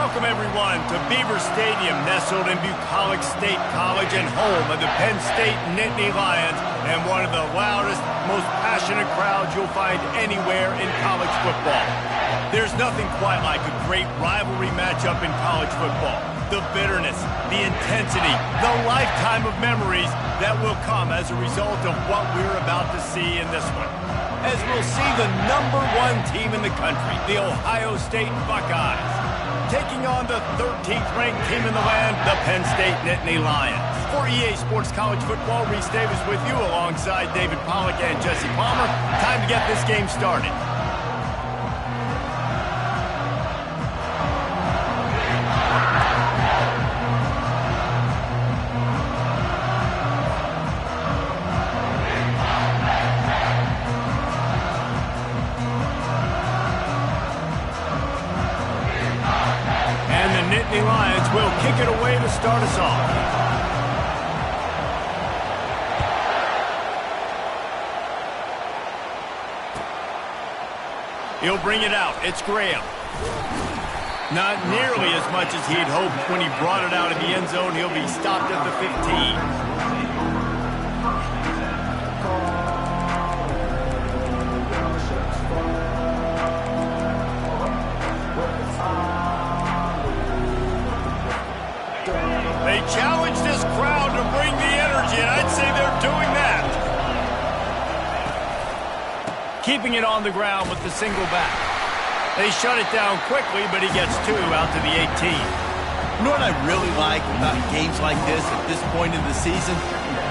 Welcome, everyone, to Beaver Stadium, nestled in Bucolic State College and home of the Penn State Nittany Lions, and one of the loudest, most passionate crowds you'll find anywhere in college football. There's nothing quite like a great rivalry matchup in college football. The bitterness, the intensity, the lifetime of memories that will come as a result of what we're about to see in this one. As we'll see the #1 team in the country, the Ohio State Buckeyes, taking on the 13th ranked team in the land, the Penn State Nittany Lions. For EA Sports College Football, Reese Davis with you alongside David Pollack and Jesse Palmer. Time to get this game started. The Lions will kick it away to start us off. He'll bring it out. It's Graham. Not nearly as much as he'd hoped when he brought it out of the end zone. He'll be stopped at the 15. They challenge this crowd to bring the energy, and I'd say they're doing that. Keeping it on the ground with the single back. They shut it down quickly, but he gets 2 out to the 18. You know what I really like about games like this at this point in the season?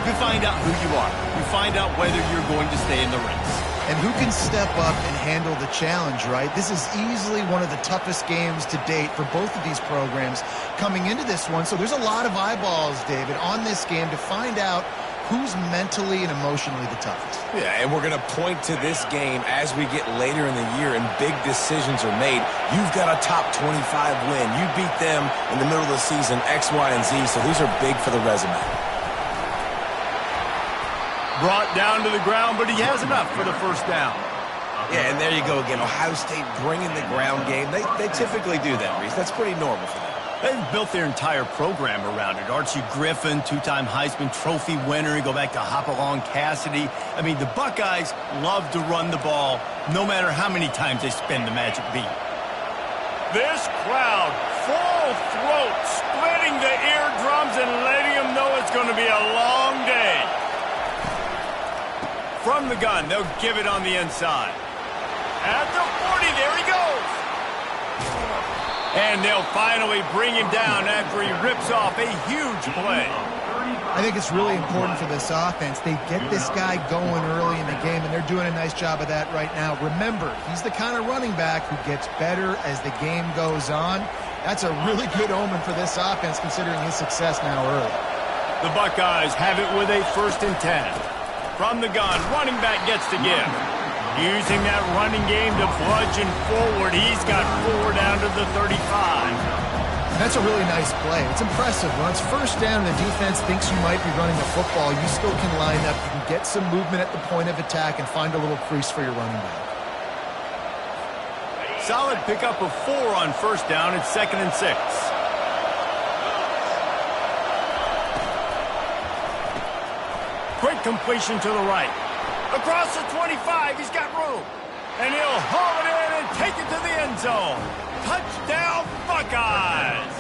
You find out who you are. You find out whether you're going to stay in the race. And who can step up and handle the challenge, right? This is easily one of the toughest games to date for both of these programs coming into this one. So there's a lot of eyeballs, David, on this game to find out who's mentally and emotionally the toughest. Yeah, and we're going to point to this game as we get later in the year and big decisions are made. You've got a top 25 win. You beat them in the middle of the season, X, Y, and Z, so these are big for the resume. Brought down to the ground, but he has enough for the first down. Yeah, and there you go again. Ohio State bringing the ground game. They typically do that, Reese. That's pretty normal for them. They've built their entire program around it. Archie Griffin, 2-time Heisman Trophy winner. You go back to Hopalong Cassidy. I mean, the Buckeyes love to run the ball, no matter how many times they spin the magic beat. This crowd, full throat, splitting the eardrums and letting them know it's going to be a long day. From the gun, they'll give it on the inside. At the 40, there he goes. And they'll finally bring him down after he rips off a huge play. I think it's really important for this offense. They get this guy going early in the game, and they're doing a nice job of that right now. Remember, he's the kind of running back who gets better as the game goes on. That's a really good omen for this offense, considering his success now early. The Buckeyes have it with a 1st and 10. From the gun, running back gets to give. Using that running game to bludgeon forward, he's got 4 down to the 35. That's a really nice play. It's impressive. When it's 1st down and the defense thinks you might be running the football, you still can line up. You can get some movement at the point of attack and find a little crease for your running back. Solid pickup of 4 on 1st down. It's 2nd and 6. Quick completion to the right. Across the 25, he's got room. And he'll haul it in and take it to the end zone. Touchdown, Buckeyes!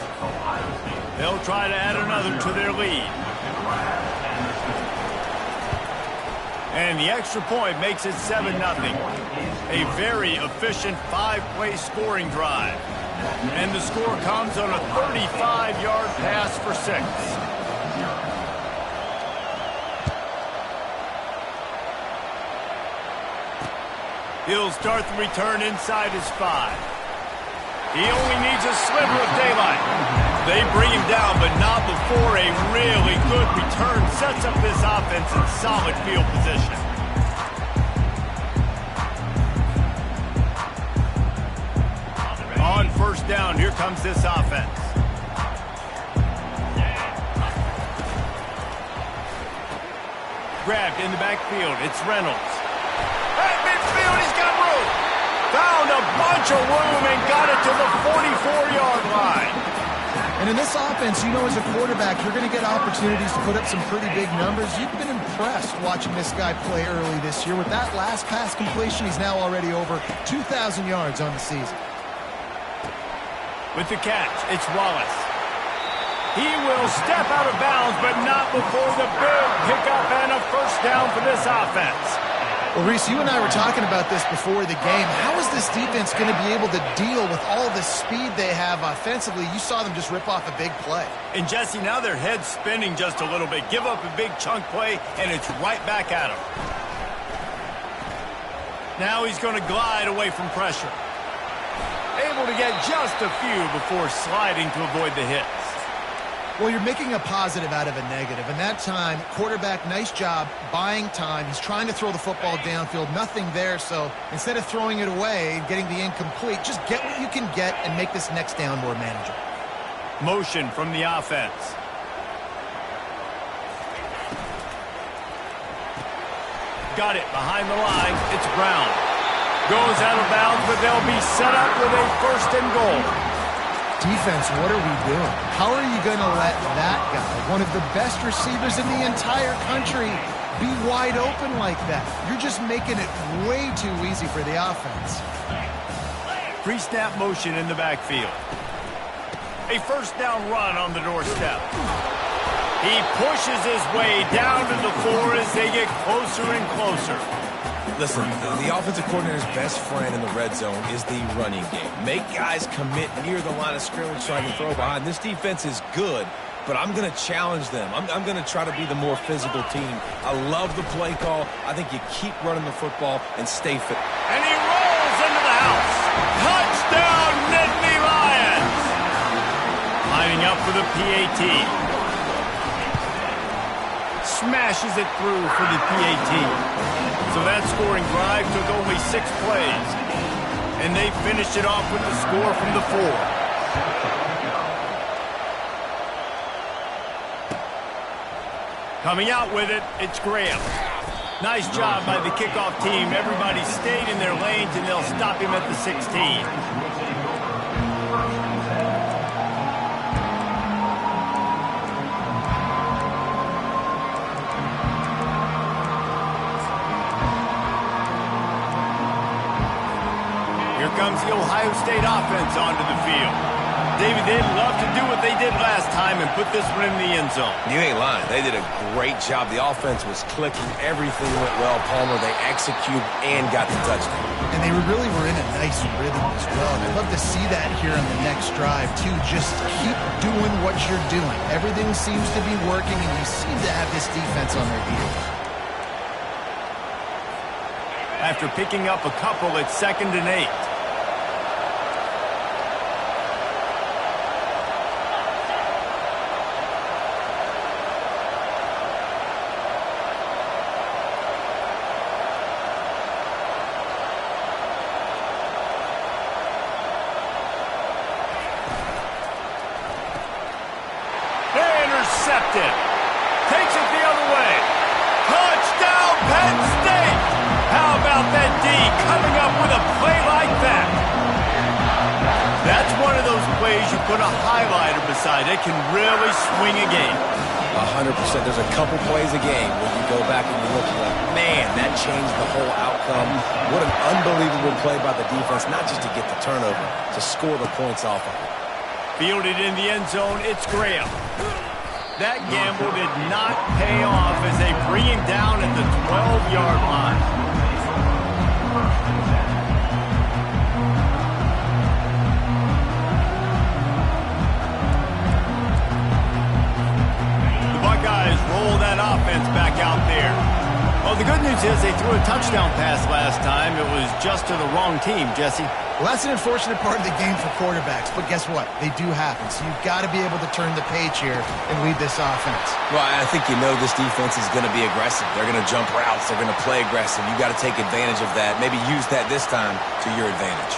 They'll try to add another to their lead. And the extra point makes it 7-0. A very efficient 5-play scoring drive. And the score comes on a 35-yard pass for 6. He'll start the return inside his 5. He only needs a sliver of daylight. They bring him down, but not before a really good return sets up this offense in solid field position. On 1st down, here comes this offense. Grabbed in the backfield, it's Reynolds. At midfield, he's got room. Found a bunch of room and got it to the 44-yard line. And in this offense, you know, as a quarterback, you're going to get opportunities to put up some pretty big numbers. You've been impressed watching this guy play early this year. With that last pass completion, he's now already over 2,000 yards on the season. With the catch, it's Wallace. He will step out of bounds, but not before the big pickup and a first down for this offense. Well, Reese, you and I were talking about this before the game. How is this defense going to be able to deal with all the speed they have offensively? You saw them just rip off a big play. And, Jesse, now their head's spinning just a little bit. Give up a big chunk play, and it's right back at him. Now he's going to glide away from pressure. Able to get just a few before sliding to avoid the hits. Well, you're making a positive out of a negative. And that time, quarterback, nice job buying time. He's trying to throw the football downfield. Nothing there. So instead of throwing it away and getting the incomplete, just get what you can get and make this next down more manageable. Motion from the offense. Got it behind the line. It's Brown. Goes out of bounds, but they'll be set up with a first and goal. Defense, what are we doing? How are you going to let that guy, one of the best receivers in the entire country, be wide open like that? You're just making it way too easy for the offense. Pre-snap motion in the backfield. A first down run on the doorstep. He pushes his way down to the floor as they get closer and closer. Listen, the offensive coordinator's best friend in the red zone is the running game. Make guys commit near the line of scrimmage trying to throw behind. This defense is good, but I'm going to challenge them. I'm going to try to be the more physical team. I love the play call. I think you keep running the football and stay fit. And he rolls into the house. Touchdown, Nittany Lions! Lining up for the PAT. Smashes it through for the PAT. So that scoring drive took only 6 plays. And they finished it off with the score from the 4. Coming out with it, it's Graham. Nice job by the kickoff team. Everybody stayed in their lanes, and they'll stop him at the 16. Comes the Ohio State offense onto the field. David, they'd love to do what they did last time and put this one in the end zone. You ain't lying. They did a great job. The offense was clicking. Everything went well. Palmer, they executed and got the touchdown. And they really were in a nice rhythm as well. And I'd love to see that here on the next drive, too. Just keep doing what you're doing. Everything seems to be working, and you seem to have this defense on their heels. After picking up a couple, it's 2nd and 8. Intercepted. Takes it the other way. Touchdown, Penn State! How about that D coming up with a play like that? That's one of those plays you put a highlighter beside. It can really swing a game. 100%. There's a couple plays a game where you go back and you look like, man, that changed the whole outcome. What an unbelievable play by the defense, not just to get the turnover, to score the points off of it. Fielded in the end zone, it's Graham. That gamble did not pay off as they bring him down at the 12-yard line. The Buckeyes roll that offense back out there. Well, the good news is they threw a touchdown pass last time. It was just to the wrong team, Jesse. Well, that's an unfortunate part of the game for quarterbacks, but guess what? They do happen, so you've got to be able to turn the page here and lead this offense. Well, I think you know this defense is going to be aggressive. They're going to jump routes. They're going to play aggressive. You got to take advantage of that. Maybe use that this time to your advantage.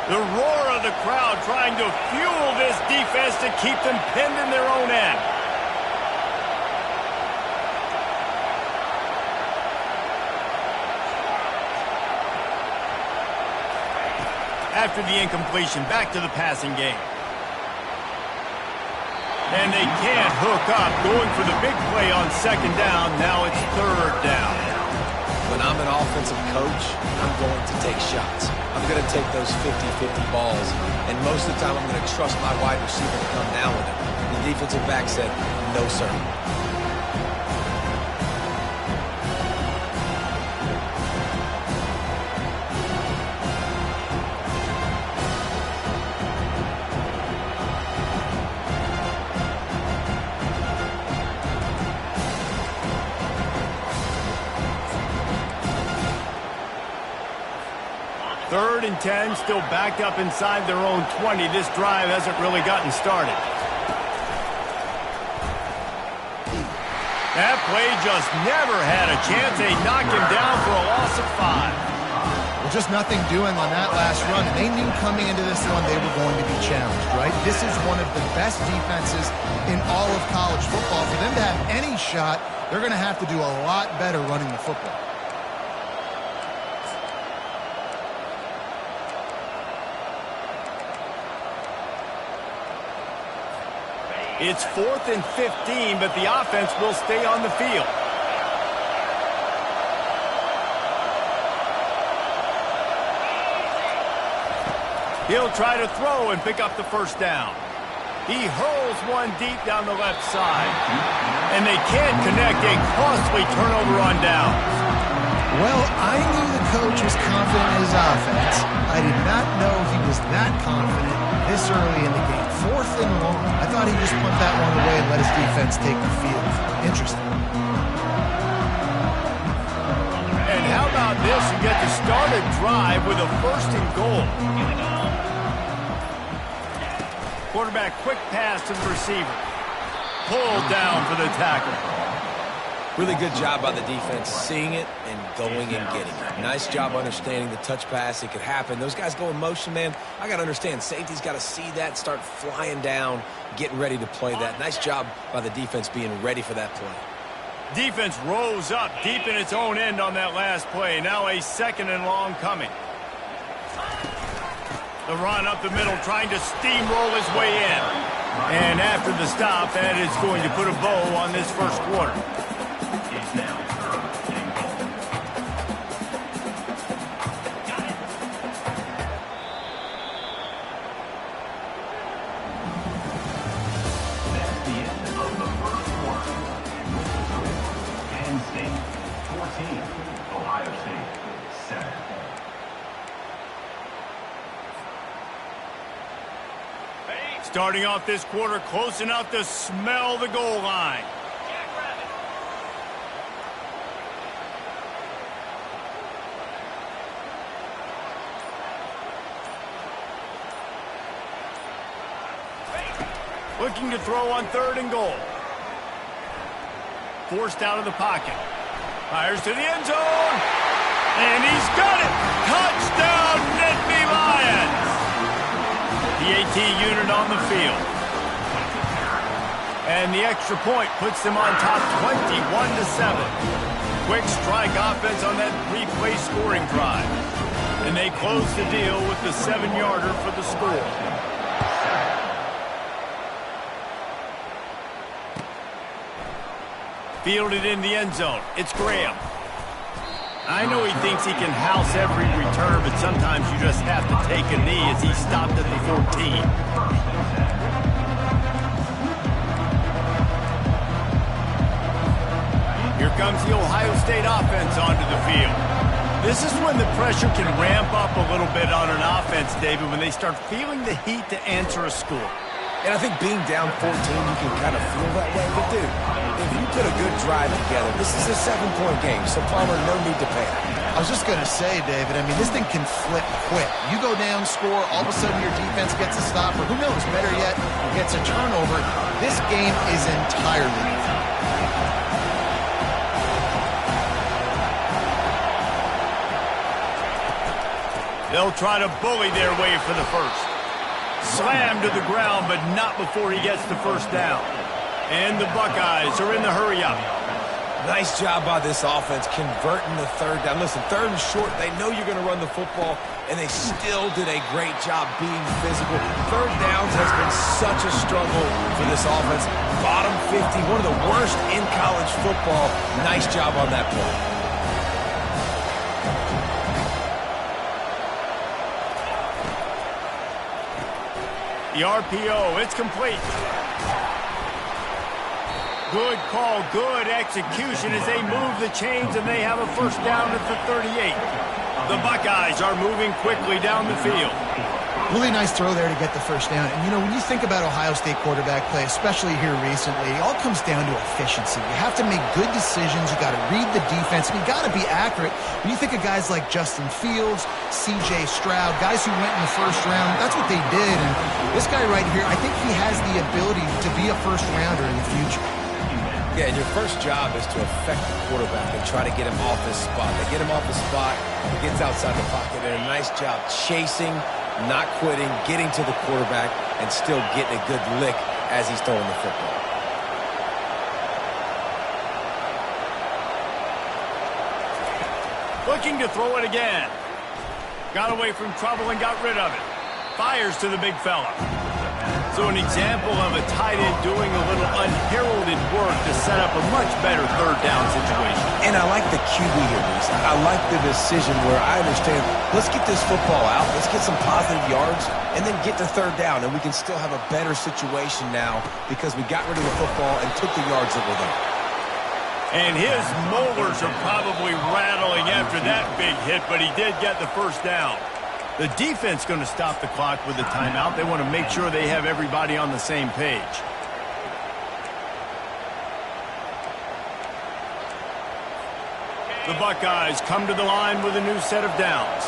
The roar of the crowd trying to fuel this defense to keep them pinned in their own end. after the incompletion. Back to the passing game. And they can't hook up. Going for the big play on second down. Now it's third down. When I'm an offensive coach, I'm going to take shots. I'm going to take those 50-50 balls. And most of the time, I'm going to trust my wide receiver to come down with it. The defensive back said, no, sir. Third and 10, still backed up inside their own 20. This drive hasn't really gotten started. That play just never had a chance. They knocked him down for a loss of 5. Well, just nothing doing on that last run, and they knew coming into this one they were going to be challenged, right? This is one of the best defenses in all of college football. For them to have any shot, they're going to have to do a lot better running the football. It's 4th and 15, but the offense will stay on the field. He'll try to throw and pick up the first down. He hurls one deep down the left side. And they can't connect. A costly turnover on downs. Well, I knew the coach was confident in his offense. I did not know he was that confident this early in the game. 4th and long. I thought he'd just punt that one away and let his defense take the field. Interesting. And how about this? You get to start a drive with a 1st and goal. Quarterback, quick pass to the receiver. Pulled down for the tackle. Really good job by the defense, seeing it and going and getting it. Nice job understanding the touch pass. It could happen. Those guys go in motion, man. I got to understand. Safety's got to see that, start flying down, getting ready to play that. Nice job by the defense being ready for that play. Defense rose up deep in its own end on that last play. Now a 2nd and long coming. The run up the middle, trying to steamroll his way in. And after the stop, that is going to put a bow on this first quarter. Starting off this quarter close enough to smell the goal line. Looking to throw on 3rd and goal. Forced out of the pocket. Fires to the end zone. And he's got it. Touchdown, Nittany Lions. The AT unit on the field. And the extra point puts them on top 21-7. Quick strike offense on that 3-play scoring drive. And they close the deal with the 7-yarder for the score. Fielded in the end zone. It's Graham. I know he thinks he can house every return, but sometimes you just have to take a knee as he stopped at the 14. Here comes the Ohio State offense onto the field. This is when the pressure can ramp up a little bit on an offense, David, when they start feeling the heat to answer a score. And I think being down 14, you can kind of feel that way. But, dude, if you put a good drive together, this is a 7-point game, so Palmer, no need to panic. I was just going to say, David, I mean, this thing can flip quick. You go down, score, all of a sudden your defense gets a stop, or who knows, better yet, gets a turnover. This game is entirely different. They'll try to bully their way for the first. Slammed to the ground, but not before he gets the first down. And the Buckeyes are in the hurry-up. Nice job by this offense converting the 3rd down. Listen, 3rd and short, they know you're going to run the football. and they still did a great job being physical. Third downs has been such a struggle for this offense. Bottom 50, one of the worst in college football. Nice job on that play. The RPO, it's complete. Good call, good execution as they move the chains, and they have a first down at the 38. The Buckeyes are moving quickly down the field. Really nice throw there to get the first down. And, you know, when you think about Ohio State quarterback play, especially here recently, it all comes down to efficiency. You have to make good decisions. You got to read the defense, and you got to be accurate. When you think of guys like Justin Fields, C.J. Stroud, guys who went in the first round, that's what they did. And this guy right here, I think he has the ability to be a first rounder in the future. Yeah, and your first job is to affect the quarterback and try to get him off his spot. They get him off the spot, he gets outside the pocket, and a nice job chasing, not quitting, getting to the quarterback, and still getting a good lick as he's throwing the football. Looking to throw it again. Got away from trouble and got rid of it. Fires to the big fella. So an example of a tight end doing a little unheralded work to set up a much better third down situation. And I like the QB here, Reese. I like the decision where I understand, let's get this football out, let's get some positive yards, and then get to third down, and we can still have a better situation now because we got rid of the football and took the yards that were there. And his molars are probably rattling after that big hit, but he did get the first down. The defense going to stop the clock with a timeout. They want to make sure they have everybody on the same page. The Buckeyes come to the line with a new set of downs.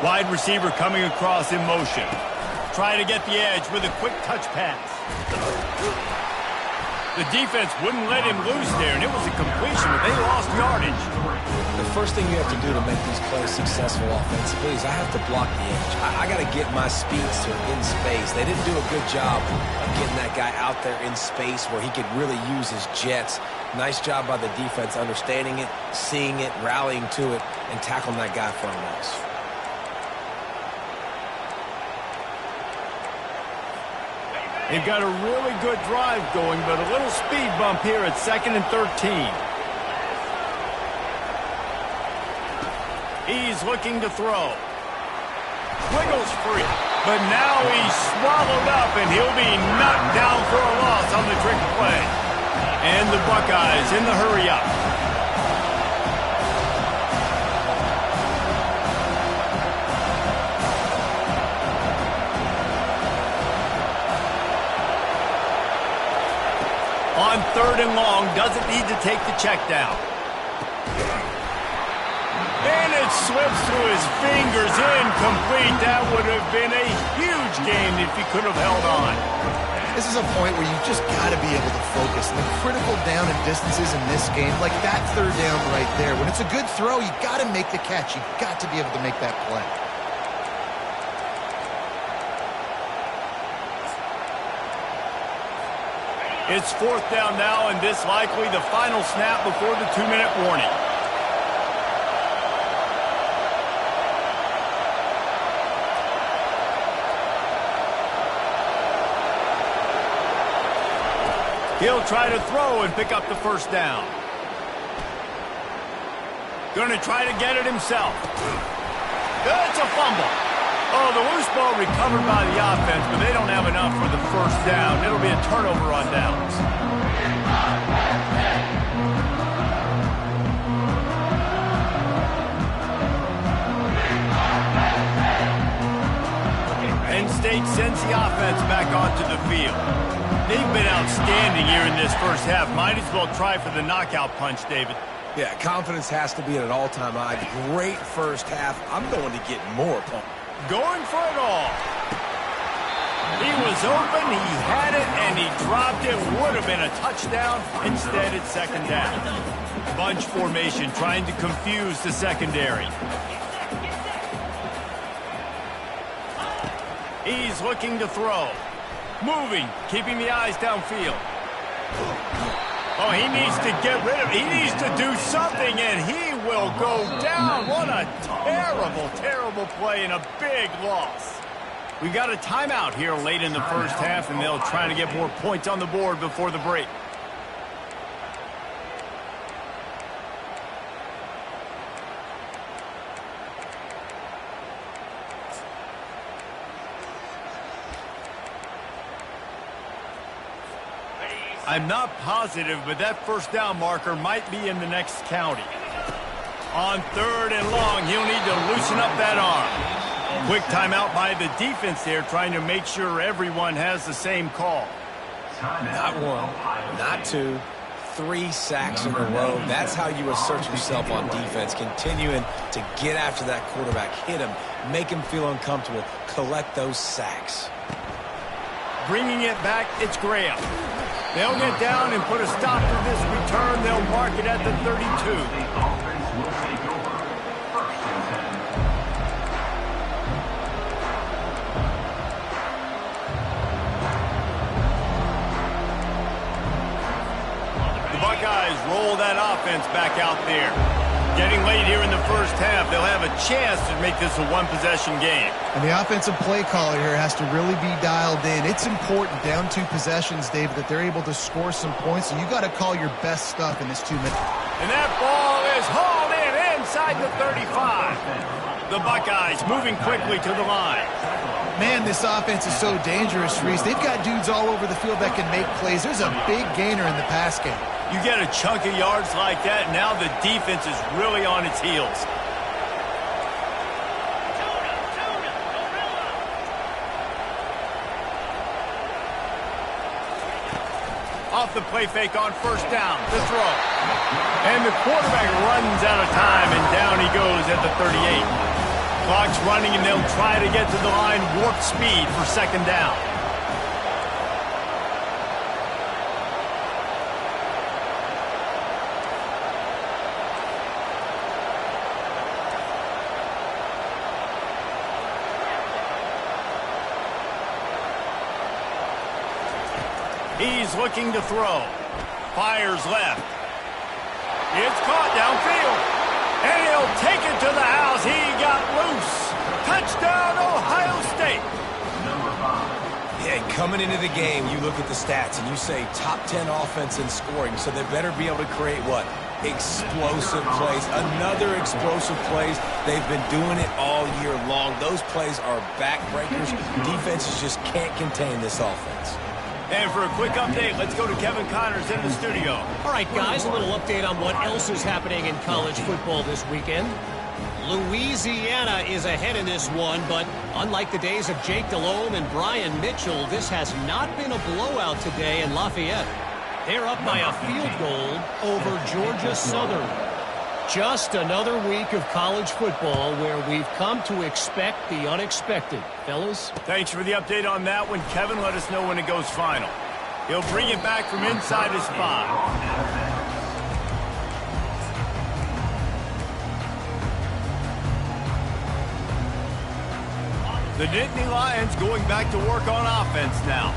Wide receiver coming across in motion. Try to get the edge with a quick touch pass. The defense wouldn't let him loose there, and it was a completion, but they lost yardage. The first thing you have to do to make these plays successful offensively is I have to block the edge. I got to get my speedster in space. They didn't do a good job of getting that guy out there in space where he could really use his jets. Nice job by the defense understanding it, seeing it, rallying to it, and tackling that guy for a loss. They've got a really good drive going, but a little speed bump here at 2nd and 13. He's looking to throw. Wiggles free, but now he's swallowed up, and he'll be knocked down for a loss on the trick play. And the Buckeyes in the hurry-up. On 3rd and long, doesn't need to take the check down. And it slips through his fingers, incomplete. That would have been a huge gain if he could have held on. This is a point where you just got to be able to focus. And the critical down and distances in this game, like that 3rd down right there, when it's a good throw, you got to make the catch. You got to be able to make that play. It's 4th down now, and this likely the final snap before the 2-minute warning. He'll try to throw and pick up the first down. Going to try to get it himself. It's a fumble. Oh, the loose ball recovered by the offense, but they don't have enough for the first down. It'll be a turnover on downs. Penn State sends the offense back onto the field. They've been outstanding here in this first half. Might as well try for the knockout punch, David. Yeah, confidence has to be at an all-time high. Great first half. I'm going to get more pumped. Going for it all. He was open, he had it, and he dropped it. Would have been a touchdown. Instead, it's 2nd down. Bunch formation trying to confuse the secondary. He's looking to throw. Moving, keeping the eyes downfield. Oh, he needs to get rid of it. He needs to do something, and he will go down. What a terrible, terrible play and a big loss. We got a timeout here late in the first half, and they'll try to get more points on the board before the break. I'm not positive, but that first down marker might be in the next county. On 3rd and long, he'll need to loosen up that arm. Quick timeout by the defense there, trying to make sure everyone has the same call. Not 1, not 2, 3 sacks in a row. That's how you assert yourself on defense, continuing to get after that quarterback, hit him, make him feel uncomfortable, collect those sacks. Bringing it back, it's Graham. They'll get down and put a stop to this return. They'll mark it at the 32. The Buckeyes roll that offense back out there. Getting late here in the first half, they'll have a chance to make this a one-possession game. And the offensive play caller here has to really be dialed in. It's important down 2 possessions, David, that they're able to score some points, and you got to call your best stuff in this 2 minutes. And that ball is hauled in inside the 35. The Buckeyes moving quickly to the line. Man, this offense is so dangerous, Reese. They've got dudes all over the field that can make plays. There's a big gainer in the pass game. You get a chunk of yards like that, now the defense is really on its heels. Off the play fake on first down, the throw. And the quarterback runs out of time, and down he goes at the 38. Clock's running, and they'll try to get to the line warp speed for second down. He's looking to throw. Fires left. It's caught downfield. And he'll take it to the house. He got loose. Touchdown, Ohio State. Yeah, coming into the game, you look at the stats and you say top 10 offense in scoring, so they better be able to create what? Explosive plays. Another explosive plays. They've been doing it all year long. Those plays are backbreakers. Defenses just can't contain this offense. And for a quick update, let's go to Kevin Connors in the studio. All right, guys, a little update on what else is happening in college football this weekend. Louisiana is ahead in this one, but unlike the days of Jake Delhomme and Brian Mitchell, this has not been a blowout today in Lafayette. They're up by a field goal over Georgia Southern. Just another week of college football where we've come to expect the unexpected. Fellas? Thanks for the update on that one. Kevin, let us know when it goes final. He'll bring it back from inside his 5. The Nittany Lions going back to work on offense now.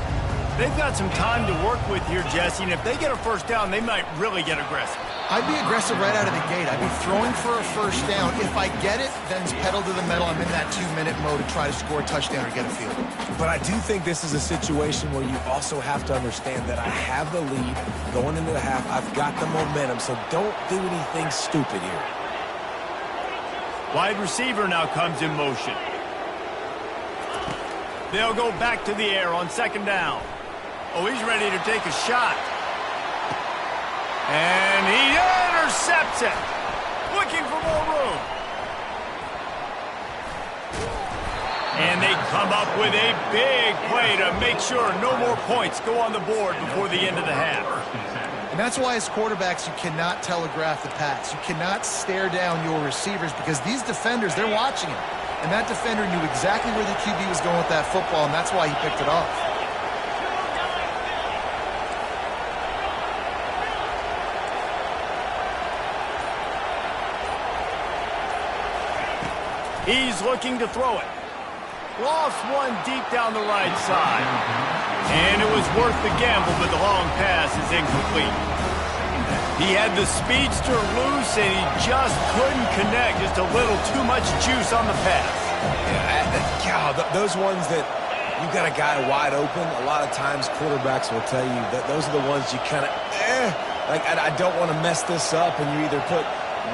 They've got some time to work with here, Jesse, and if they get a first down, they might really get aggressive. I'd be aggressive right out of the gate. I'd be throwing for a first down. If I get it, then it's pedal to the metal. I'm in that 2-minute mode to try to score a touchdown or get a field goal. But I do think this is a situation where you also have to understand that I have the lead going into the half. I've got the momentum, so don't do anything stupid here. Wide receiver now comes in motion. They'll go back to the air on second down. Oh, he's ready to take a shot. And he intercepts it. Looking for more room. And they come up with a big play to make sure no more points go on the board before the end of the half. And that's why as quarterbacks, you cannot telegraph the pass. You cannot stare down your receivers because these defenders, they're watching it. And that defender knew exactly where the QB was going with that football, and that's why he picked it off. He's looking to throw it. Lost one deep down the right side. And it was worth the gamble, but the long pass is incomplete. He had the speedster loose, and he just couldn't connect. Just a little too much juice on the pass. Yeah, those ones that you got a guy wide open, a lot of times quarterbacks will tell you that those are the ones you kind of, like I don't want to mess this up, and you either put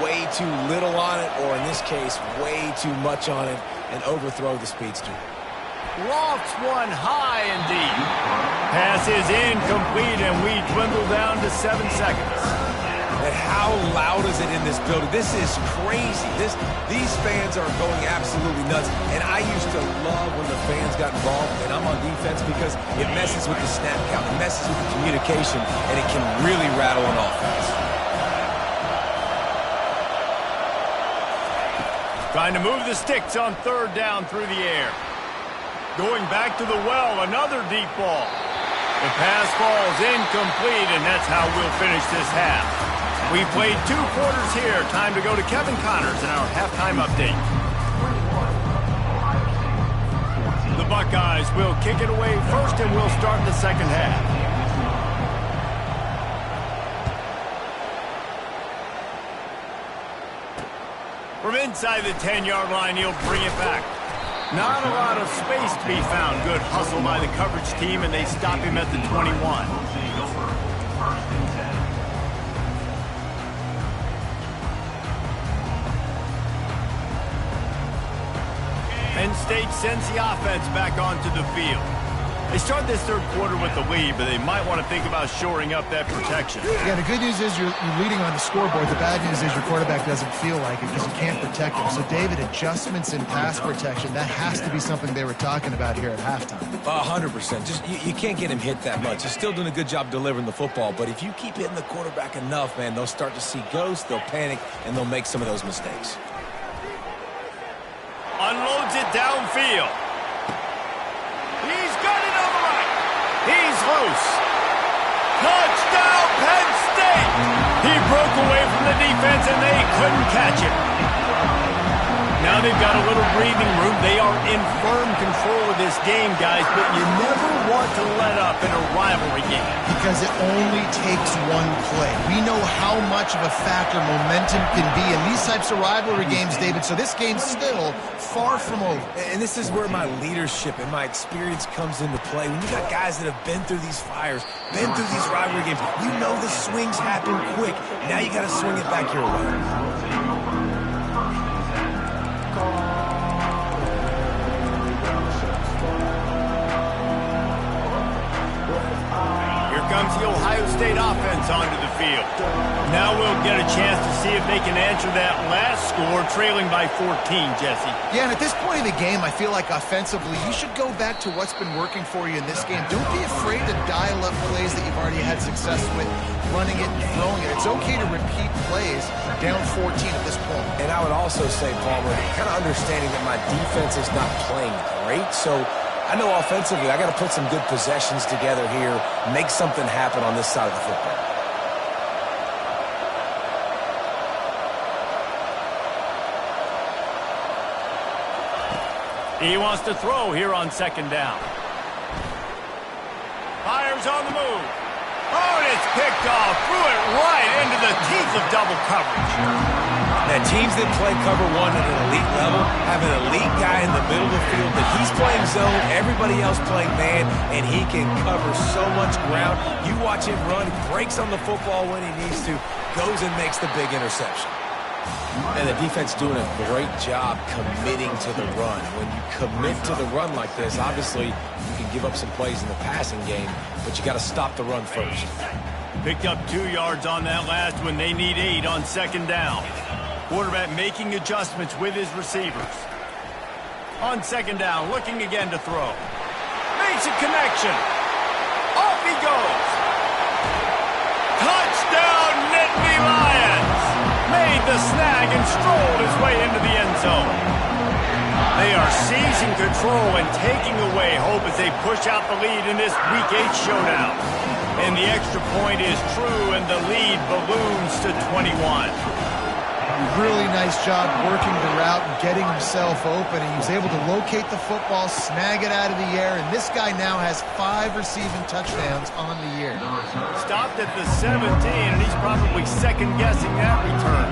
way too little on it, or in this case, way too much on it, and overthrow the speedster. Lofts one high and deep. Pass is incomplete, and we dwindle down to 7 seconds. And how loud is it in this building? This is crazy. These fans are going absolutely nuts. And I used to love when the fans got involved, and I'm on defense, because it messes with the snap count, it messes with the communication, and it can really rattle an offense. Trying to move the sticks on 3rd down through the air. Going back to the well, another deep ball. The pass falls incomplete, and that's how we'll finish this half. We played 2 quarters here. Time to go to Kevin Connors in our halftime update. The Buckeyes will kick it away first, and we'll start the second half. From inside the 10-yard line, he'll bring it back. Not a lot of space to be found. Good hustle by the coverage team, and they stop him at the 21. Penn State sends the offense back onto the field. They start this 3rd quarter with the lead, but they might want to think about shoring up that protection. Yeah, the good news is you're leading on the scoreboard. The bad news is your quarterback doesn't feel like it because you can't protect him. So, David, adjustments in pass protection, that has to be something they were talking about here at halftime. 100%. Just you can't get him hit that much. He's still doing a good job delivering the football, but if you keep hitting the quarterback enough, man, they'll start to see ghosts, they'll panic, and they'll make some of those mistakes. Unloads it downfield. He's got it on the right. He's loose. Touchdown, Penn State! He broke away from the defense, and they couldn't catch him. Now they've got a little breathing room. They are in firm control of this game, guys, but you never want to let up in a rivalry game. Because it only takes one play. We know how much of a factor momentum can be in these types of rivalry games, David, so this game's still far from over. And this is where my leadership and my experience comes into play. When you got guys that have been through these fires, been through these rivalry games, you know the swings happen quick. Now you got to swing it back your way. Comes the Ohio State offense onto the field. Now we'll get a chance to see if they can answer that last score, trailing by 14, Jesse. Yeah, and at this point in the game, I feel like offensively, you should go back to what's been working for you in this game. Don't be afraid to dial up plays that you've already had success with, running it and throwing it. It's okay to repeat plays down 14 at this point. And I would also say, Palmer, kind of understanding that my defense is not playing great, so I know offensively I got to put some good possessions together here, make something happen on this side of the football. He wants to throw here on 2nd down. Fires on the move. Oh, and it's picked off. Threw it right into the teeth of double coverage. Now, teams that play cover 1 at an elite level have an elite guy in the middle of the field that he's playing zone, everybody else playing man, and he can cover so much ground. You watch him run, breaks on the football when he needs to, goes and makes the big interception. And the defense doing a great job committing to the run. When you commit to the run like this, obviously you can give up some plays in the passing game, but you got to stop the run first. Picked up 2 yards on that last one. They need 8 on 2nd down. Quarterback making adjustments with his receivers. On 2nd down, looking again to throw. Makes a connection. Off he goes. Touchdown, Nittany Lions! Made the snag and strolled his way into the end zone. They are seizing control and taking away hope as they push out the lead in this Week 8 showdown. And the extra point is true, and the lead balloons to 21. Really nice job working the route and getting himself open. And he was able to locate the football, snag it out of the air, and this guy now has 5 receiving touchdowns on the year. Stopped at the 17, and he's probably second-guessing that return.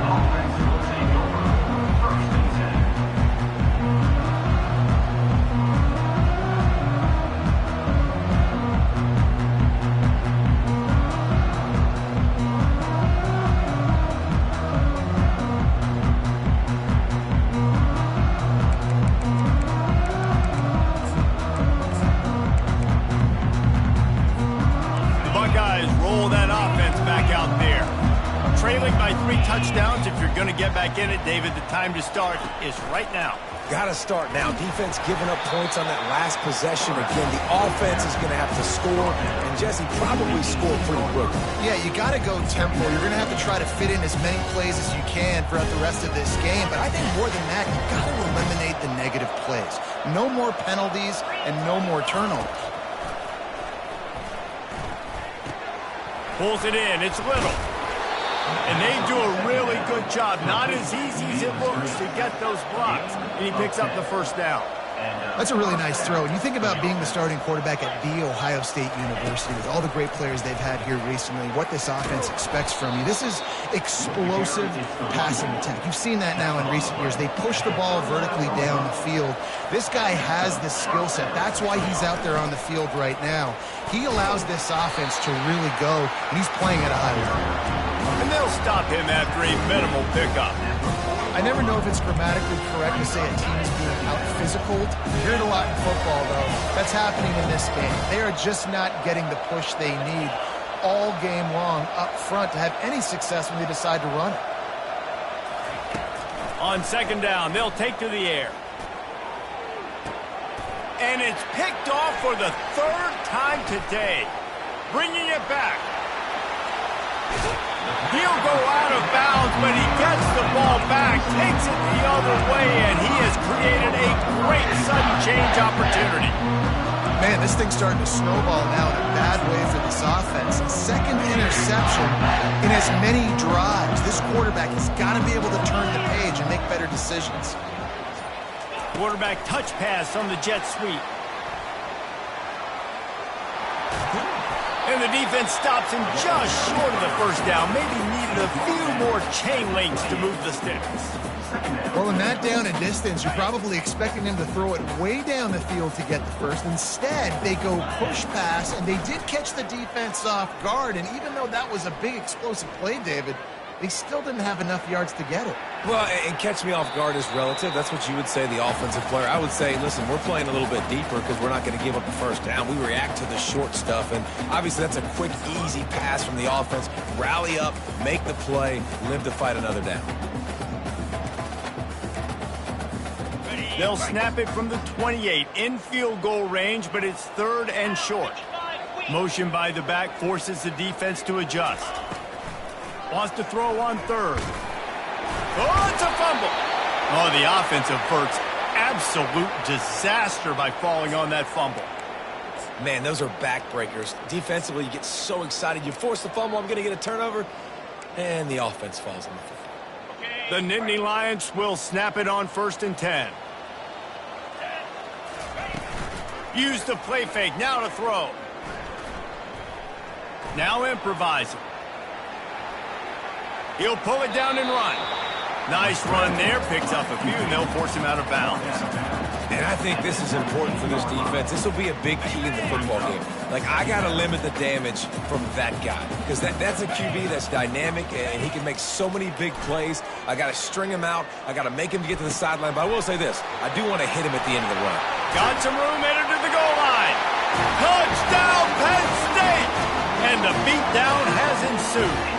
Trailing by 3 touchdowns. If you're going to get back in it, David, the time to start is right now. Got to start now. Defense giving up points on that last possession. Again, the offense is going to have to score, and Jesse probably scored pretty quickly. Yeah, you got to go tempo. You're going to have to try to fit in as many plays as you can throughout the rest of this game, but I think more than that, you got to eliminate the negative plays. No more penalties and no more turnovers. Pulls it in. It's Little. And they do a really good job. Not as easy as it looks to get those blocks. And he picks up the first down. That's a really nice throw. And you think about being the starting quarterback at The Ohio State University with all the great players they've had here recently, what this offense expects from you. This is explosive passing attack. You've seen that now in recent years. They push the ball vertically down the field. This guy has the skill set. That's why he's out there on the field right now. He allows this offense to really go, and he's playing at a high level. And they'll stop him after a minimal pickup. I never know if it's grammatically correct to say a team is being out-physicaled. You hear it a lot in football, though. That's happening in this game. They are just not getting the push they need all game long up front to have any success when they decide to run it. On second down, they'll take to the air. And it's picked off for the 3rd time today. Bringing it back. He'll go out of bounds, but he gets the ball back, takes it the other way, and he has created a great sudden change opportunity. Man, this thing's starting to snowball now in a bad way for this offense. Second interception in as many drives. This quarterback has got to be able to turn the page and make better decisions. Quarterback touch pass on the jet sweep. And the defense stops him just short of the first down. Maybe needed a few more chain links to move the sticks. Well, in that down and distance, you're probably expecting him to throw it way down the field to get the first. Instead, they go push pass, and they did catch the defense off guard. And even though that was a big explosive play, David, they still didn't have enough yards to get it. Well, and catch me off guard is relative. That's what you would say, the offensive player. I would say, listen, we're playing a little bit deeper because we're not going to give up the first down. We react to the short stuff, and obviously that's a quick, easy pass from the offense. Rally up, make the play, live to fight another down. They'll snap it from the 28 in field goal range, but it's 3rd and short. Motion by the back forces the defense to adjust. Wants to throw on 3rd. Oh, it's a fumble. Oh, the offense averts absolute disaster by falling on that fumble. Man, those are backbreakers. Defensively, you get so excited. You force the fumble, I'm going to get a turnover, and the offense falls on the field. The Nittany Lions will snap it on 1st and 10. Use the play fake. Now to throw. Now improvising. He'll pull it down and run. Nice run there. Picks up a few, and they'll force him out of bounds. And I think this is important for this defense. This will be a big key in the football game. Like, I got to limit the damage from that guy because that's a QB that's dynamic, and he can make so many big plays. I got to string him out. I got to make him get to the sideline. But I will say this. I do want to hit him at the end of the run. Got some room, headed to the goal line. Touchdown, Penn State! And the beatdown has ensued.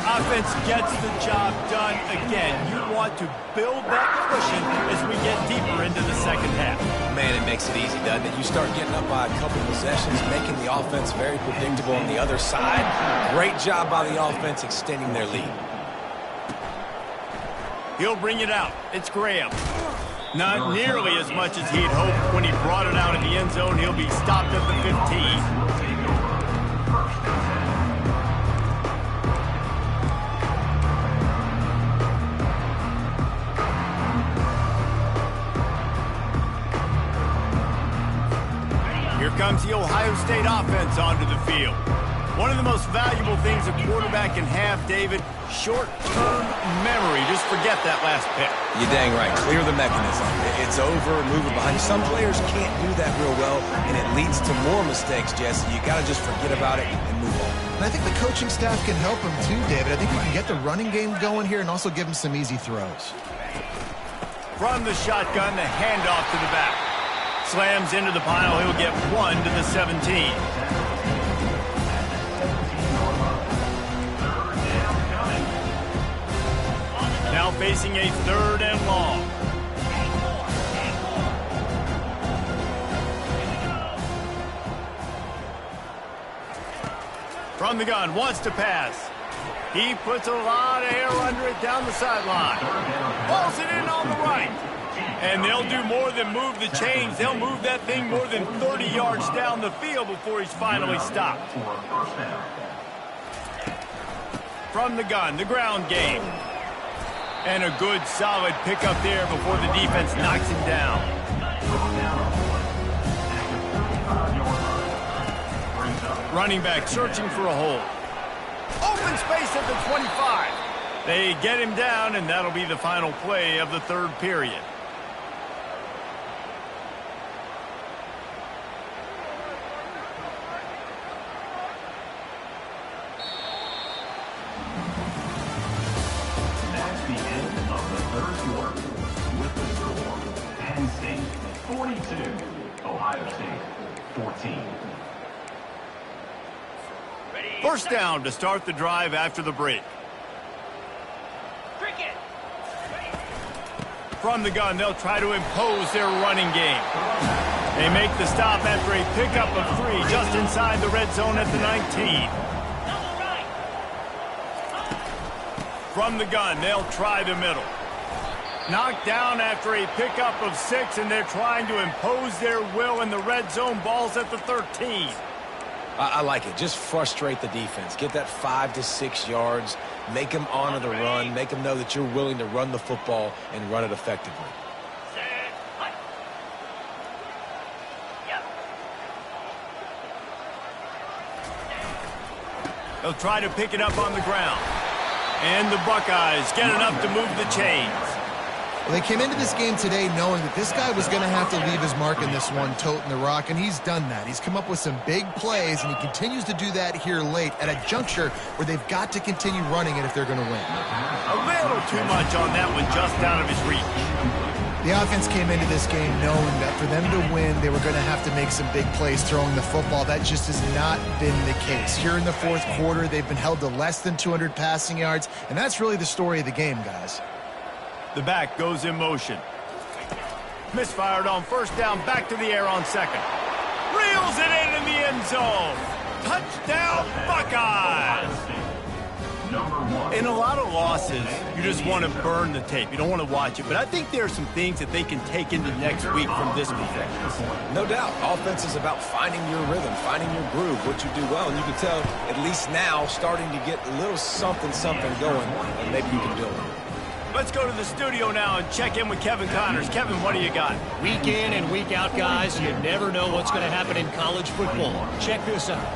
Offense gets the job done again. You want to build that cushion as we get deeper into the second half. Man, it makes it easy, doesn't it? You start getting up by a couple possessions, making the offense very predictable on the other side. Great job by the offense extending their lead. He'll bring it out. It's Graham. Not nearly as much as he'd hoped when he brought it out in the end zone. He'll be stopped at the 15. brings the Ohio State offense onto the field. One of the most valuable things a quarterback can have, David, short-term memory. Just forget that last pick. You're dang right. Clear the mechanism. It's over, move it behind you. Some players can't do that real well, and it leads to more mistakes, Jesse. You got to just forget about it and move on. And I think the coaching staff can help him too, David. I think we can get the running game going here and also give him some easy throws. From the shotgun, the handoff to the back. Slams into the pile. He'll get 1 to the 17. Now facing a 3rd and long. From the gun, wants to pass. He puts a lot of air under it down the sideline. Balls it in on the right. And they'll do more than move the chains. They'll move that thing more than 30 yards down the field before he's finally stopped. From the gun, the ground game. And a good, solid pickup there before the defense knocks him down. Running back searching for a hole. Open space at the 25. They get him down, and that'll be the final play of the 3rd period. First down to start the drive after the break. From the gun, they'll try to impose their running game. They make the stop after a pickup of 3 just inside the red zone at the 19. From the gun, they'll try the middle. Knocked down after a pickup of 6, and they're trying to impose their will in the red zone. Ball's at the 13. I like it. Just frustrate the defense. Get that 5 to 6 yards. Make them honor the run. Make them know that you're willing to run the football and run it effectively. They'll try to pick it up on the ground. And the Buckeyes get enough to move the chains. Well, they came into this game today knowing that this guy was going to have to leave his mark in this one, toting the rock, and he's done that. He's come up with some big plays, and he continues to do that here late at a juncture where they've got to continue running it if they're going to win. A little too much on that one, just out of his reach. The offense came into this game knowing that for them to win, they were going to have to make some big plays throwing the football. That just has not been the case. Here in the 4th quarter, they've been held to less than 200 passing yards, and that's really the story of the game, guys. The back goes in motion. Misfired on first down, back to the air on 2nd. Reels it in the end zone. Touchdown, Buckeyes! In a lot of losses, you just want to burn the tape. You don't want to watch it. But I think there are some things that they can take into next week from this performance. No doubt. Offense is about finding your rhythm, finding your groove, what you do well. And you can tell, at least now, starting to get a little something going, and maybe you can build it. Let's go to the studio now and check in with Kevin Connors. Kevin, what do you got? Week in and week out, guys, you never know what's going to happen in college football. Check this out.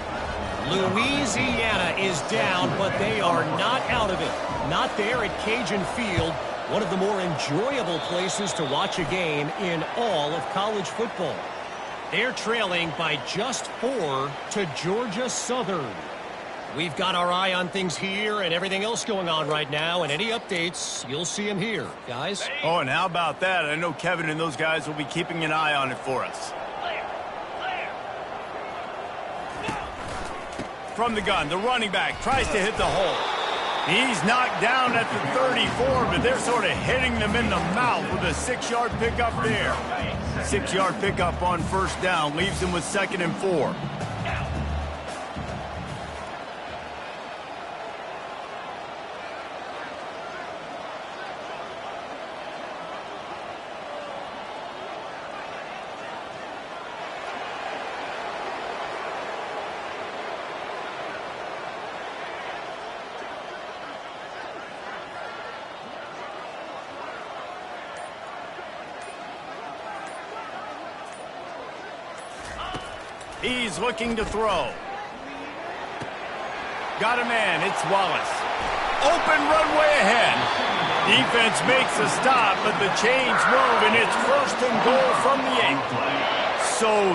Louisiana is down, but they are not out of it. Not there at Cajun Field, one of the more enjoyable places to watch a game in all of college football. They're trailing by just 4 to Georgia Southern. We've got our eye on things here and everything else going on right now, and any updates, you'll see them here, guys. Oh, and how about that? I know Kevin and those guys will be keeping an eye on it for us. From the gun, the running back tries to hit the hole. He's knocked down at the 34, but they're sort of hitting them in the mouth with a 6-yard pickup there. 6-yard pickup on first down leaves them with 2nd and 4. He's looking to throw. Got a man, it's Wallace. Open runway ahead. Defense makes a stop, but the chains move, and it's 1st and goal from the 8.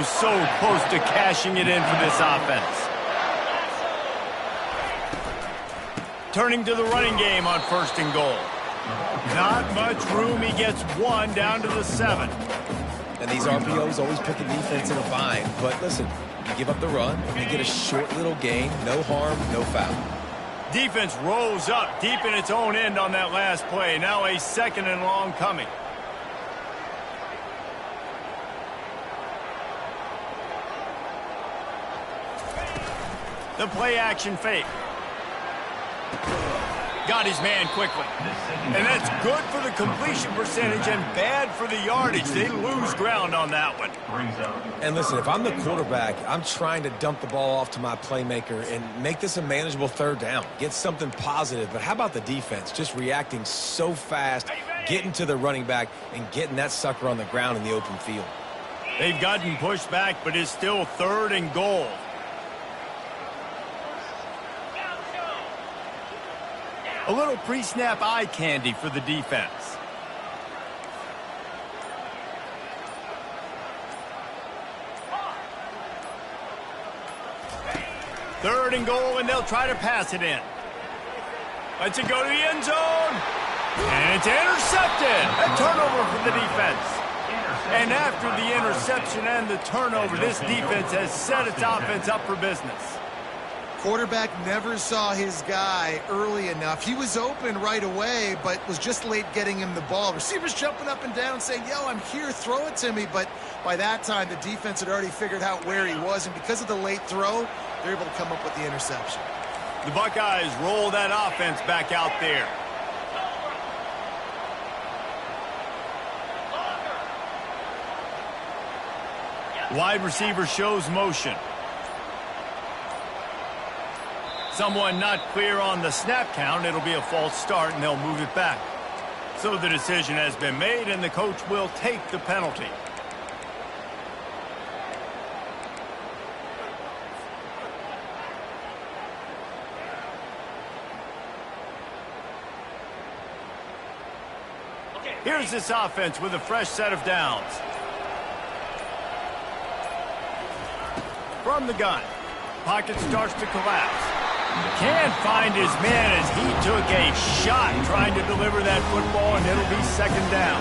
So close to cashing it in for this offense. Turning to the running game on 1st and goal. Not much room. He gets 1 down to the 7. And these RPOs always put the defense in a bind. But listen, you give up the run, you get a short little gain, no harm, no foul. Defense rolls up deep in its own end on that last play. Now a 2nd and long coming. The play action fake. Got his man quickly. And that's good for the completion percentage and bad for the yardage. They lose ground on that one. And listen, if I'm the quarterback, I'm trying to dump the ball off to my playmaker and make this a manageable 3rd down. Get something positive. But how about the defense? Just reacting so fast, getting to the running back, and getting that sucker on the ground in the open field. They've gotten pushed back, but it's still 3rd and goal. A little pre-snap eye candy for the defense. Third and goal, and they'll try to pass it in. Lets it go to the end zone. And it's intercepted. A turnover for the defense. And after the interception and the turnover, this defense has set its offense up for business. Quarterback never saw his guy early enough. He was open right away, but was just late getting him the ball. Receivers jumping up and down saying, yo, I'm here, throw it to me. But by that time, the defense had already figured out where he was. And because of the late throw, they're able to come up with the interception. The Buckeyes roll that offense back out there. Wide receiver shows motion. Someone not clear on the snap count. It'll be a false start, and they'll move it back. So the decision has been made, and the coach will take the penalty. Here's this offense with a fresh set of downs. From the gun, pocket starts to collapse. Can't find his man as he took a shot trying to deliver that football, and it'll be 2nd down.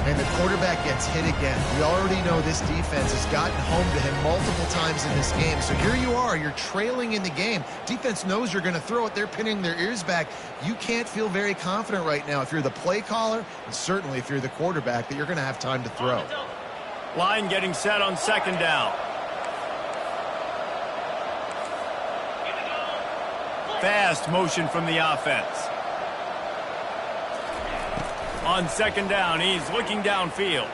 And the quarterback gets hit again. We already know this defense has gotten home to him multiple times in this game. So here you are, you're trailing in the game. Defense knows you're going to throw it. They're pinning their ears back. You can't feel very confident right now if you're the play caller, and certainly if you're the quarterback, that you're going to have time to throw. Line getting set on 2nd down. Fast motion from the offense. On 2nd down, he's looking downfield.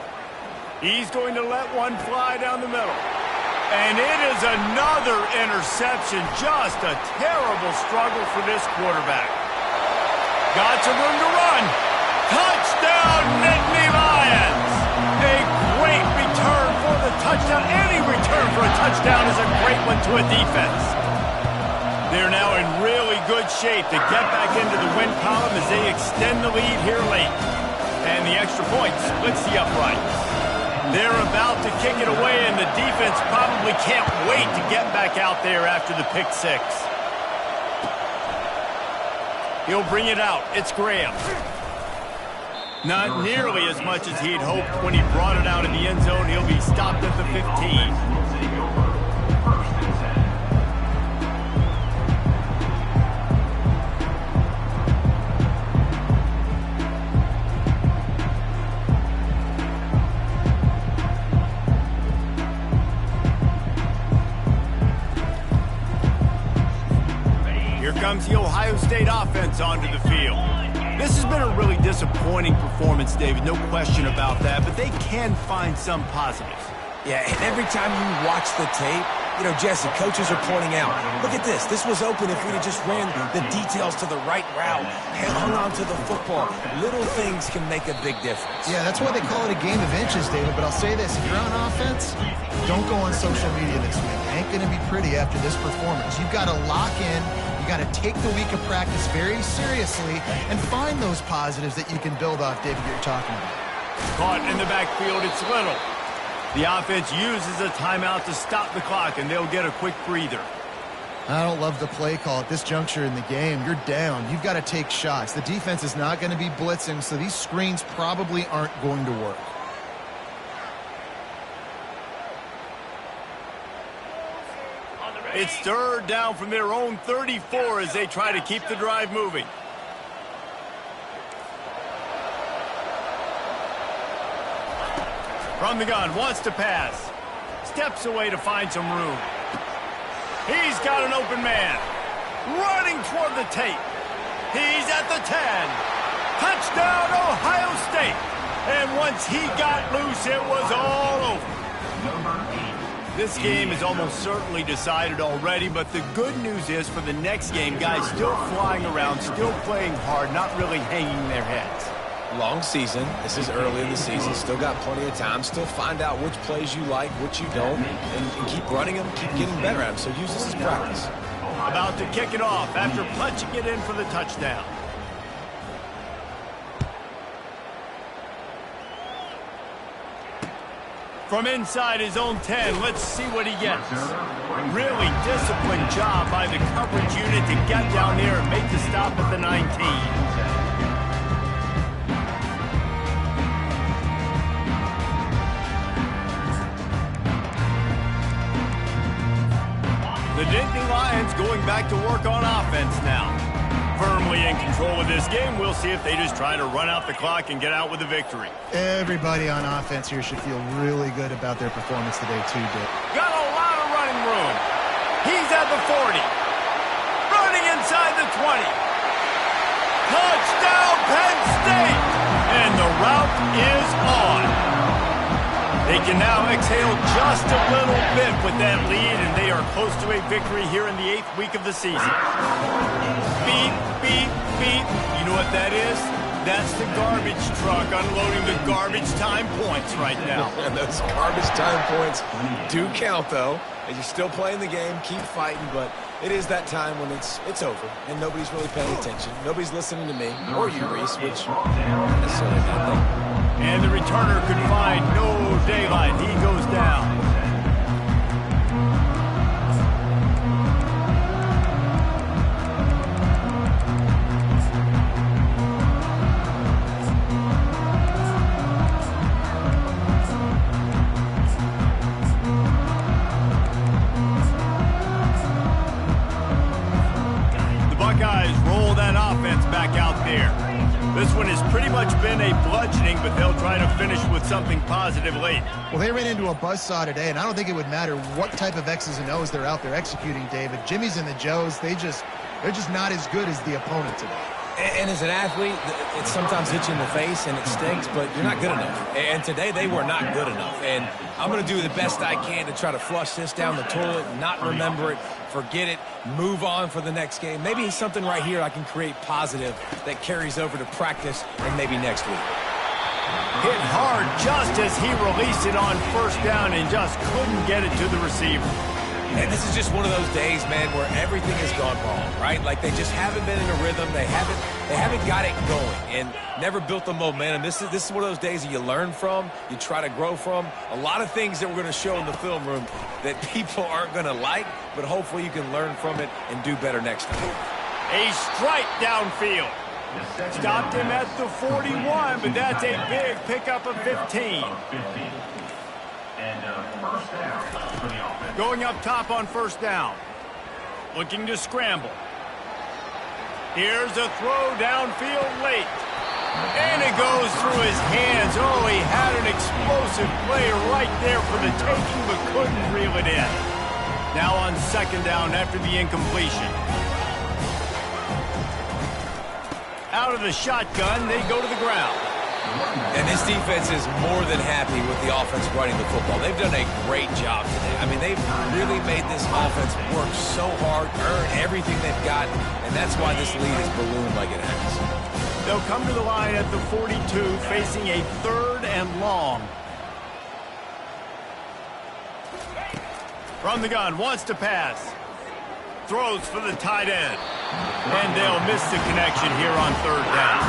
He's going to let one fly down the middle. And it is another interception. Just a terrible struggle for this quarterback. Got some room to run. Touchdown, Nittany Lions! A great return for the touchdown. Any return for a touchdown is a great one to a defense. They're now in really good shape to get back into the win column as they extend the lead here late. And the extra point splits the uprights. They're about to kick it away, and the defense probably can't wait to get back out there after the pick 6. He'll bring it out. It's Graham. Not nearly as much as he'd hoped when he brought it out in the end zone. He'll be stopped at the 15. Comes the Ohio State offense onto the field. This has been a really disappointing performance, David, no question about that, but they can find some positives. Yeah, and every time you watch the tape, You know, Jesse, coaches are pointing out, look at this. This was open if we'd have just ran the details to the right route, hung on to the football. Little things can make a big difference. Yeah, that's why they call it a game of inches, David. But I'll say this, if you're on offense, don't go on social media this week. It ain't going to be pretty after this performance. You've got to lock in. You got to take the week of practice very seriously and find those positives that you can build off, David, you're talking about. Caught in the backfield, it's Little. The offense uses a timeout to stop the clock, and they'll get a quick breather. I don't love the play call at this juncture in the game. You're down. You've got to take shots. The defense is not going to be blitzing, so these screens probably aren't going to work. It's third down from their own 34 as they try to keep the drive moving. From the gun, wants to pass. Steps away to find some room. He's got an open man. Running toward the tape. He's at the 10. Touchdown, Ohio State. And once he got loose, it was all over. This game is almost certainly decided already, but the good news is for the next game, guys still flying around, still playing hard, not really hanging their heads. Long season. This is early in the season. Still got plenty of time. Still find out which plays you like, which you don't, and keep running them, keep getting better at them. So use this as practice. About to kick it off after punching it in for the touchdown. From inside his own 10, let's see what he gets. Really disciplined job by the coverage unit to get down there and make the stop at the 19. The Nittany Lions going back to work on offense now. Firmly in control of this game. We'll see if they just try to run out the clock and get out with a victory. Everybody on offense here should feel really good about their performance today, too, Dick. Got a lot of running room. He's at the 40. Running inside the 20. Touchdown, Penn State! And the route is on. They can now exhale just a little bit with that lead, and they are close to a victory here in the 8th week of the season. Beep, beep, beep. You know what that is? That's the garbage truck unloading the garbage time points right now. And those garbage time points do count, though. And you're still playing the game, keep fighting, but it is that time when it's over, and nobody's really paying attention. Nobody's listening to me, or you, Reese, which isn't necessarily a bad thing. And the returner could find no daylight. He goes down. The Buckeyes roll that offense back out there. This one has pretty much been a bludgeoning, but they'll try to finish with something positive late. Well, they ran into a buzzsaw today, and I don't think it would matter what type of X's and O's they're out there executing, David. Jimmy's and the Joes, they're just not as good as the opponent today. And as an athlete, it sometimes hits you in the face and it stinks, but you're not good enough. And today they were not good enough. And I'm going to do the best I can to try to flush this down the toilet, not remember it, forget it, move on for the next game. Maybe something right here I can create positive that carries over to practice and maybe next week. Hit hard just as he released it on first down and just couldn't get it to the receiver. And this is just one of those days, man, where everything has gone wrong, right? Like they just haven't been in a rhythm. They haven't got it going and never built the momentum. This is one of those days that you learn from, you try to grow from. A lot of things that we're going to show in the film room that people aren't going to like, but hopefully you can learn from it and do better next time. A strike downfield. Stopped him at the 41, but that's a big pickup of 15. First down for the offense. Going up top on first down. Looking to scramble. Here's a throw downfield late. And it goes through his hands. Oh, he had an explosive play right there for the taking, but couldn't reel it in. Now on second down after the incompletion. Out of the shotgun, they go to the ground. And this defense is more than happy with the offense running the football. They've done a great job today. I mean, they've really made this offense work so hard, earn everything they've got, and that's why this lead is ballooned like it has. They'll come to the line at the 42, facing a 3rd and long. From the gun, wants to pass. Throws for the tight end. And they'll miss the connection here on 3rd down.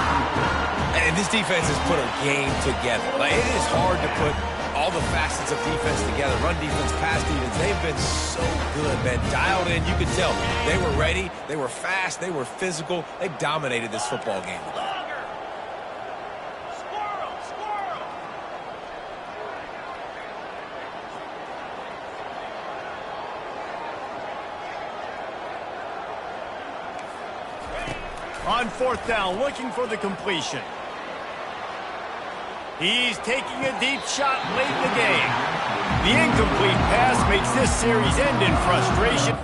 And this defense has put a game together. Like, it is hard to put all the facets of defense together. Run defense, pass defense. They've been so good, man. Dialed in. You could tell they were ready. They were fast. They were physical. They dominated this football game. On 4th down, looking for the completion. He's taking a deep shot late in the game. The incomplete pass makes this series end in frustration.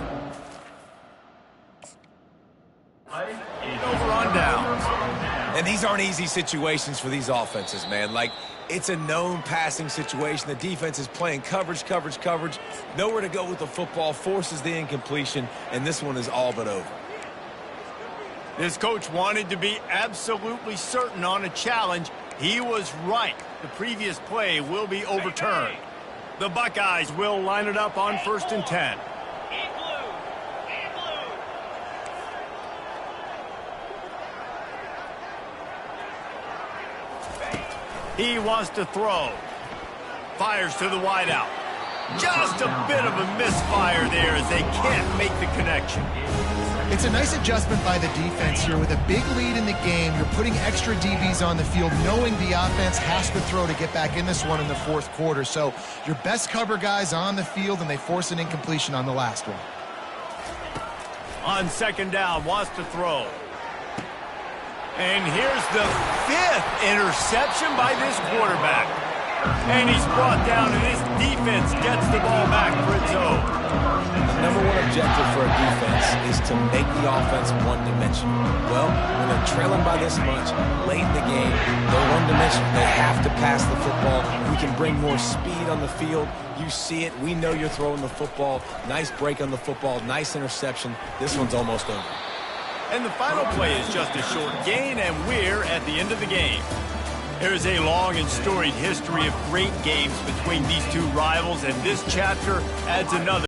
Over on downs. And these aren't easy situations for these offenses, man. Like, it's a known passing situation. The defense is playing coverage. Nowhere to go with the football, forces the incompletion, and this one is all but over. This coach wanted to be absolutely certain on a challenge. He was right. The previous play will be overturned. The Buckeyes will line it up on 1st and 10. He wants to throw. Fires to the wideout. Just a bit of a misfire there as they can't make the connection. It's a nice adjustment by the defense here. With a big lead in the game, you're putting extra DBs on the field, knowing the offense has to throw to get back in this one in the 4th quarter. So your best cover guys on the field, and they force an incompletion on the last one. On 2nd down, wants to throw. And here's the 5th interception by this quarterback. And he's brought down, and this defense gets the ball back for its own. The number one objective for a defense is to make the offense one-dimensional. Well, when they're trailing by this much late in the game, they're one-dimensional. They have to pass the football. We can bring more speed on the field. You see it. We know you're throwing the football. Nice break on the football. Nice interception. This one's almost over. And the final play is just a short gain, and we're at the end of the game. There's a long and storied history of great games between these two rivals, and this chapter adds another.